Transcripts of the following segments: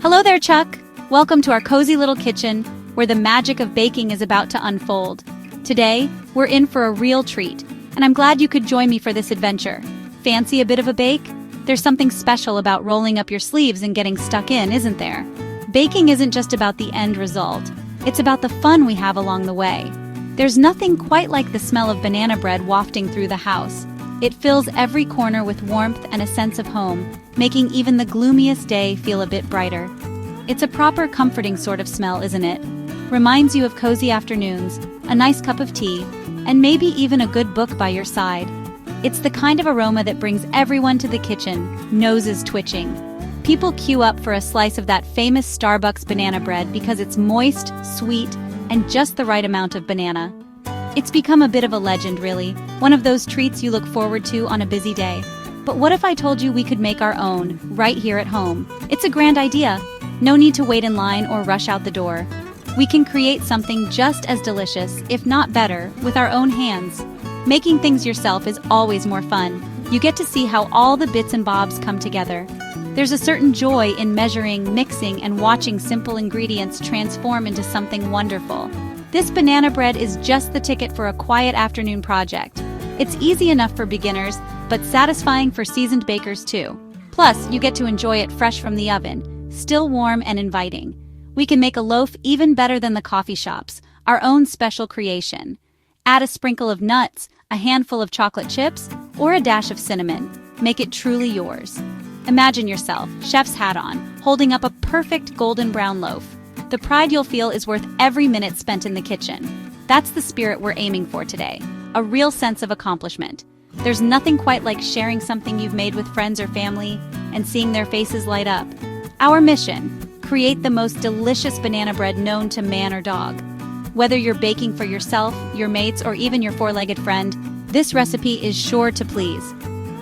Hello there, Chuck! Welcome to our cozy little kitchen, where the magic of baking is about to unfold. Today, we're in for a real treat, and I'm glad you could join me for this adventure. Fancy a bit of a bake? There's something special about rolling up your sleeves and getting stuck in, isn't there? Baking isn't just about the end result. It's about the fun we have along the way. There's nothing quite like the smell of banana bread wafting through the house. It fills every corner with warmth and a sense of home, making even the gloomiest day feel a bit brighter. It's a proper comforting sort of smell, isn't it? Reminds you of cozy afternoons, a nice cup of tea, and maybe even a good book by your side. It's the kind of aroma that brings everyone to the kitchen, noses twitching. People queue up for a slice of that famous Starbucks banana bread because it's moist, sweet, and just the right amount of banana. It's become a bit of a legend, really, one of those treats you look forward to on a busy day. But what if I told you we could make our own, right here at home? It's a grand idea. No need to wait in line or rush out the door. We can create something just as delicious, if not better, with our own hands. Making things yourself is always more fun. You get to see how all the bits and bobs come together. There's a certain joy in measuring, mixing, and watching simple ingredients transform into something wonderful. This banana bread is just the ticket for a quiet afternoon project. It's easy enough for beginners, but satisfying for seasoned bakers too. Plus, you get to enjoy it fresh from the oven, still warm and inviting. We can make a loaf even better than the coffee shops, our own special creation. Add a sprinkle of nuts, a handful of chocolate chips, or a dash of cinnamon. Make it truly yours. Imagine yourself, chef's hat on, holding up a perfect golden brown loaf. The pride you'll feel is worth every minute spent in the kitchen. That's the spirit we're aiming for today, a real sense of accomplishment. There's nothing quite like sharing something you've made with friends or family and seeing their faces light up. Our mission: create the most delicious banana bread known to man or dog. Whether you're baking for yourself, your mates, or even your four-legged friend, this recipe is sure to please.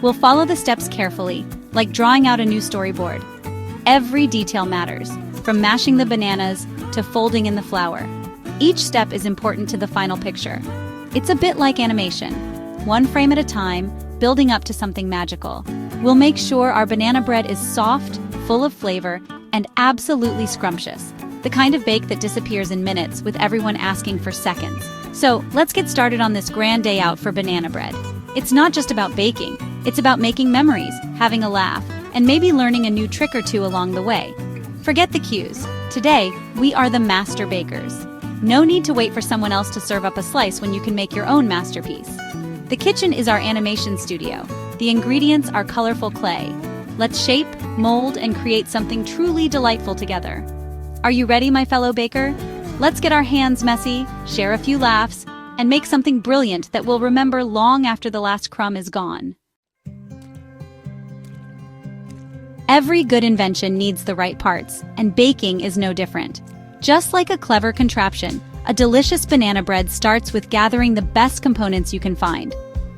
We'll follow the steps carefully, like drawing out a new storyboard. Every detail matters, from mashing the bananas to folding in the flour. Each step is important to the final picture. It's a bit like animation, one frame at a time, building up to something magical. We'll make sure our banana bread is soft, full of flavor, and absolutely scrumptious. The kind of bake that disappears in minutes with everyone asking for seconds. So let's get started on this grand day out for banana bread. It's not just about baking, it's about making memories, having a laugh, and maybe learning a new trick or two along the way. Forget the cues. Today, we are the master bakers. No need to wait for someone else to serve up a slice when you can make your own masterpiece. The kitchen is our animation studio. The ingredients are colorful clay. Let's shape, mold, and create something truly delightful together. Are you ready, my fellow baker? Let's get our hands messy, share a few laughs, and make something brilliant that we'll remember long after the last crumb is gone. Every good invention needs the right parts, and baking is no different. Just like a clever contraption, a delicious banana bread starts with gathering the best components you can find.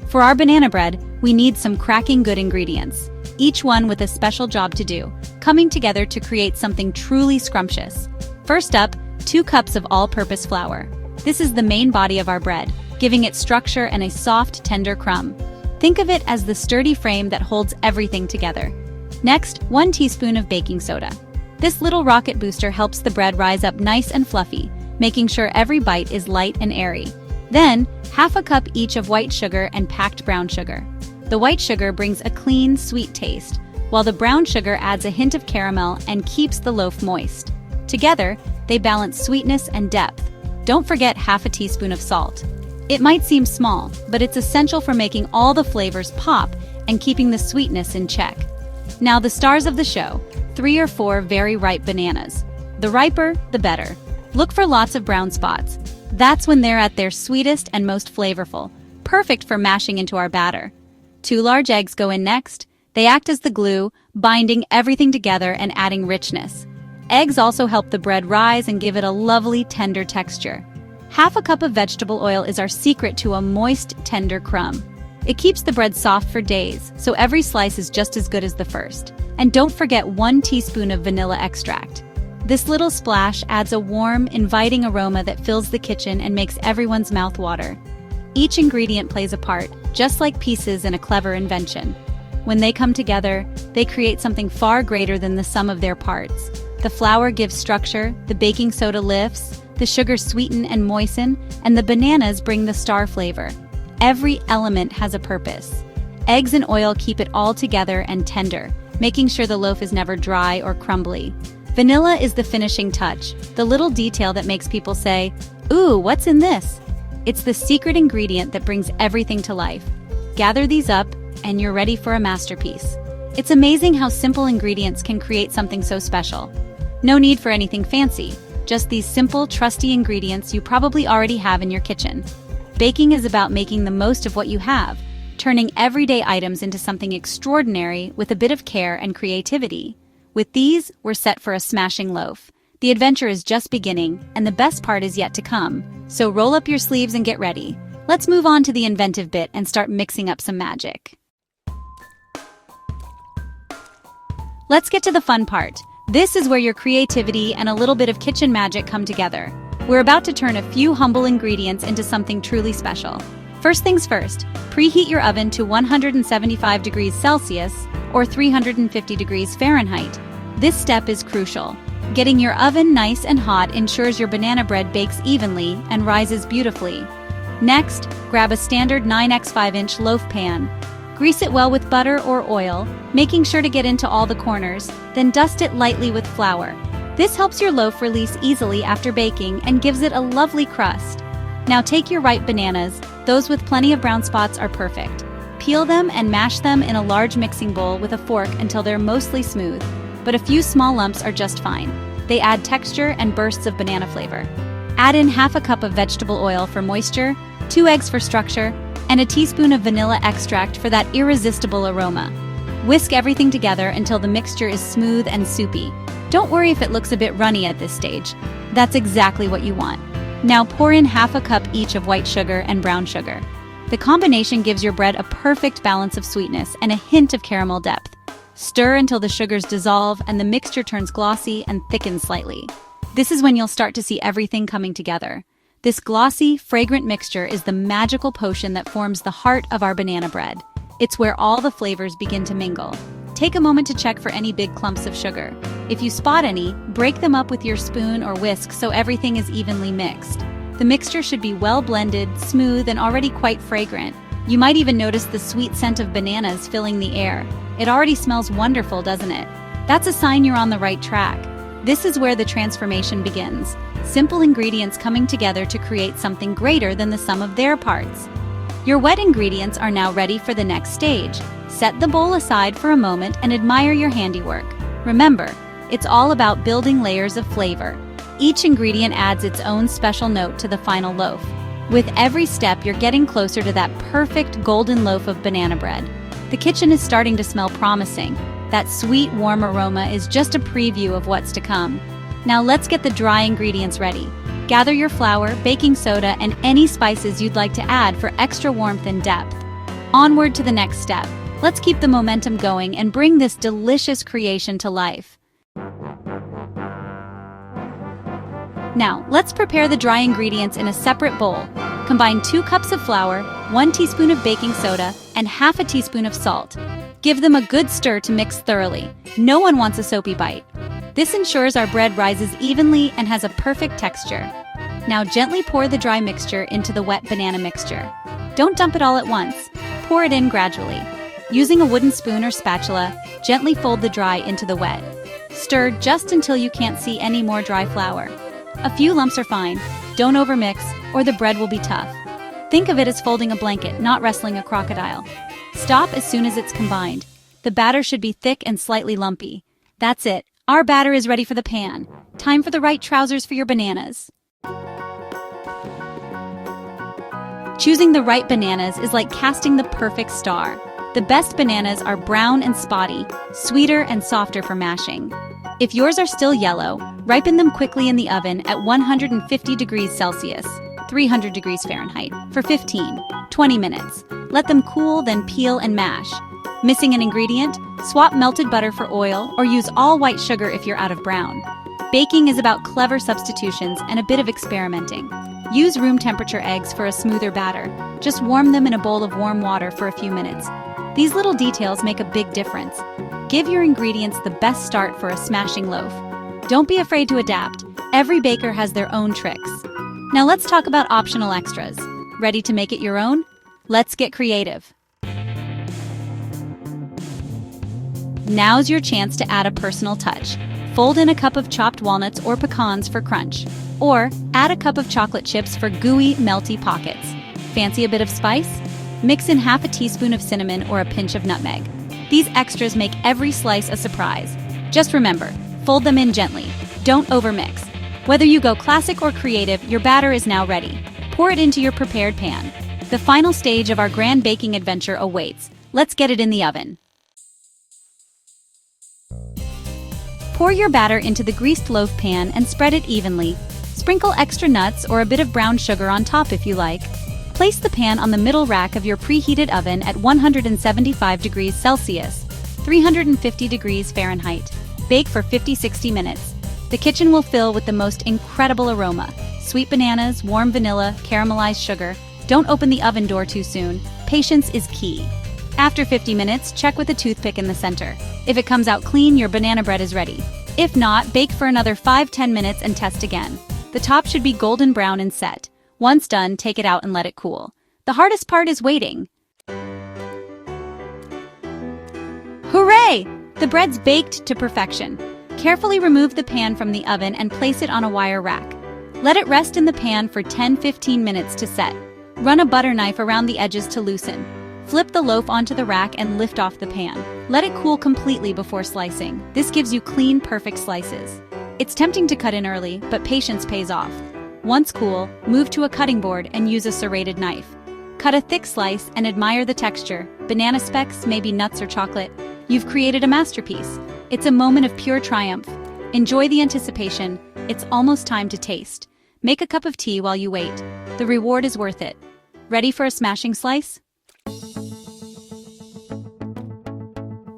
For our banana bread, we need some cracking good ingredients, each one with a special job to do, coming together to create something truly scrumptious. First up, 2 cups of all-purpose flour. This is the main body of our bread, giving it structure and a soft, tender crumb. Think of it as the sturdy frame that holds everything together. Next, 1 teaspoon of baking soda. This little rocket booster helps the bread rise up nice and fluffy, making sure every bite is light and airy. Then, half a cup each of white sugar and packed brown sugar. The white sugar brings a clean, sweet taste, while the brown sugar adds a hint of caramel and keeps the loaf moist. Together, they balance sweetness and depth. Don't forget half a teaspoon of salt. It might seem small, but it's essential for making all the flavors pop and keeping the sweetness in check. Now the stars of the show, 3 or 4 very ripe bananas. The riper, the better. Look for lots of brown spots. That's when they're at their sweetest and most flavorful, perfect for mashing into our batter. 2 large eggs go in next. They act as the glue, binding everything together and adding richness. Eggs also help the bread rise and give it a lovely, tender texture. Half a cup of vegetable oil is our secret to a moist, tender crumb. It keeps the bread soft for days, so every slice is just as good as the first. And don't forget 1 teaspoon of vanilla extract. This little splash adds a warm, inviting aroma that fills the kitchen and makes everyone's mouth water. Each ingredient plays a part, just like pieces in a clever invention. When they come together, they create something far greater than the sum of their parts. The flour gives structure, the baking soda lifts, the sugars sweeten and moisten, and the bananas bring the star flavor. Every element has a purpose. Eggs and oil keep it all together and tender, making sure the loaf is never dry or crumbly. Vanilla is the finishing touch, the little detail that makes people say, "Ooh, what's in this?" It's the secret ingredient that brings everything to life. Gather these up, and you're ready for a masterpiece. It's amazing how simple ingredients can create something so special. No need for anything fancy, just these simple, trusty ingredients you probably already have in your kitchen. Baking is about making the most of what you have, turning everyday items into something extraordinary with a bit of care and creativity. With these, we're set for a smashing loaf. The adventure is just beginning, and the best part is yet to come. So roll up your sleeves and get ready. Let's move on to the inventive bit and start mixing up some magic. Let's get to the fun part. This is where your creativity and a little bit of kitchen magic come together. We're about to turn a few humble ingredients into something truly special. First things first, preheat your oven to 175 degrees Celsius or 350 degrees Fahrenheit. This step is crucial. Getting your oven nice and hot ensures your banana bread bakes evenly and rises beautifully. Next, grab a standard 9x 5-inch loaf pan. Grease it well with butter or oil, making sure to get into all the corners, then dust it lightly with flour. This helps your loaf release easily after baking and gives it a lovely crust. Now take your ripe bananas, those with plenty of brown spots are perfect. Peel them and mash them in a large mixing bowl with a fork until they're mostly smooth, but a few small lumps are just fine. They add texture and bursts of banana flavor. Add in half a cup of vegetable oil for moisture, 2 eggs for structure, and a teaspoon of vanilla extract for that irresistible aroma. Whisk everything together until the mixture is smooth and soupy. Don't worry if it looks a bit runny at this stage. That's exactly what you want. Now pour in half a cup each of white sugar and brown sugar. The combination gives your bread a perfect balance of sweetness and a hint of caramel depth. Stir until the sugars dissolve and the mixture turns glossy and thickens slightly. This is when you'll start to see everything coming together. This glossy, fragrant mixture is the magical potion that forms the heart of our banana bread. It's where all the flavors begin to mingle. Take a moment to check for any big clumps of sugar. If you spot any, break them up with your spoon or whisk so everything is evenly mixed. The mixture should be well blended, smooth, and already quite fragrant. You might even notice the sweet scent of bananas filling the air. It already smells wonderful, doesn't it? That's a sign you're on the right track. This is where the transformation begins. Simple ingredients coming together to create something greater than the sum of their parts. Your wet ingredients are now ready for the next stage. Set the bowl aside for a moment and admire your handiwork. Remember, it's all about building layers of flavor. Each ingredient adds its own special note to the final loaf. With every step, you're getting closer to that perfect golden loaf of banana bread. The kitchen is starting to smell promising. That sweet, warm aroma is just a preview of what's to come. Now let's get the dry ingredients ready. Gather your flour, baking soda, and any spices you'd like to add for extra warmth and depth. Onward to the next step. Let's keep the momentum going and bring this delicious creation to life. Now, let's prepare the dry ingredients in a separate bowl. Combine 2 cups of flour, 1 teaspoon of baking soda, and half a teaspoon of salt. Give them a good stir to mix thoroughly. No one wants a soapy bite. This ensures our bread rises evenly and has a perfect texture. Now gently pour the dry mixture into the wet banana mixture. Don't dump it all at once. Pour it in gradually. Using a wooden spoon or spatula, gently fold the dry into the wet. Stir just until you can't see any more dry flour. A few lumps are fine. Don't overmix, or the bread will be tough. Think of it as folding a blanket, not wrestling a crocodile. Stop as soon as it's combined. The batter should be thick and slightly lumpy. That's it. Our batter is ready for the pan. Time for the right trousers for your bananas. Choosing the right bananas is like casting the perfect star. The best bananas are brown and spotty, sweeter and softer for mashing. If yours are still yellow, ripen them quickly in the oven at 150 degrees Celsius, 300 degrees Fahrenheit, for 15-20 minutes. Let them cool, then peel and mash. Missing an ingredient? Swap melted butter for oil or use all white sugar if you're out of brown. Baking is about clever substitutions and a bit of experimenting. Use room temperature eggs for a smoother batter. Just warm them in a bowl of warm water for a few minutes. These little details make a big difference. Give your ingredients the best start for a smashing loaf. Don't be afraid to adapt. Every baker has their own tricks. Now let's talk about optional extras. Ready to make it your own? Let's get creative. Now's your chance to add a personal touch. Fold in a cup of chopped walnuts or pecans for crunch. Or add a cup of chocolate chips for gooey, melty pockets. Fancy a bit of spice? Mix in half a teaspoon of cinnamon or a pinch of nutmeg. These extras make every slice a surprise. Just remember, fold them in gently. Don't overmix. Whether you go classic or creative, your batter is now ready. Pour it into your prepared pan. The final stage of our grand baking adventure awaits. Let's get it in the oven. Pour your batter into the greased loaf pan and spread it evenly. Sprinkle extra nuts or a bit of brown sugar on top if you like. Place the pan on the middle rack of your preheated oven at 175 degrees Celsius, 350 degrees Fahrenheit. Bake for 50-60 minutes. The kitchen will fill with the most incredible aroma. Sweet bananas, warm vanilla, caramelized sugar. Don't open the oven door too soon. Patience is key. After 50 minutes, check with a toothpick in the center. If it comes out clean, your banana bread is ready. If not, bake for another 5-10 minutes and test again. The top should be golden brown and set. Once done, take it out and let it cool. The hardest part is waiting. Hooray! The bread's baked to perfection. Carefully remove the pan from the oven and place it on a wire rack. Let it rest in the pan for 10-15 minutes to set. Run a butter knife around the edges to loosen. Flip the loaf onto the rack and lift off the pan. Let it cool completely before slicing. This gives you clean, perfect slices. It's tempting to cut in early, but patience pays off. Once cool, move to a cutting board and use a serrated knife. Cut a thick slice and admire the texture. Banana specks, maybe nuts or chocolate. You've created a masterpiece. It's a moment of pure triumph. Enjoy the anticipation. It's almost time to taste. Make a cup of tea while you wait. The reward is worth it. Ready for a smashing slice?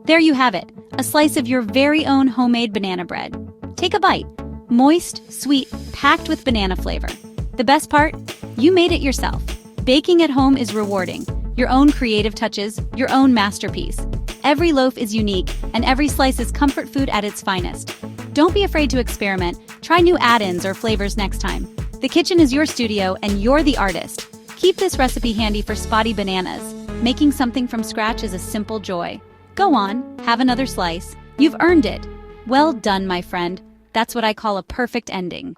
There you have it, a slice of your very own homemade banana bread. Take a bite. Moist, sweet, packed with banana flavor. The best part? You made it yourself. Baking at home is rewarding. Your own creative touches, your own masterpiece. Every loaf is unique, and every slice is comfort food at its finest. Don't be afraid to experiment. Try new add-ins or flavors next time. The kitchen is your studio, and you're the artist. Keep this recipe handy for spotty bananas. Making something from scratch is a simple joy. Go on, have another slice. You've earned it. Well done, my friend. That's what I call a perfect ending.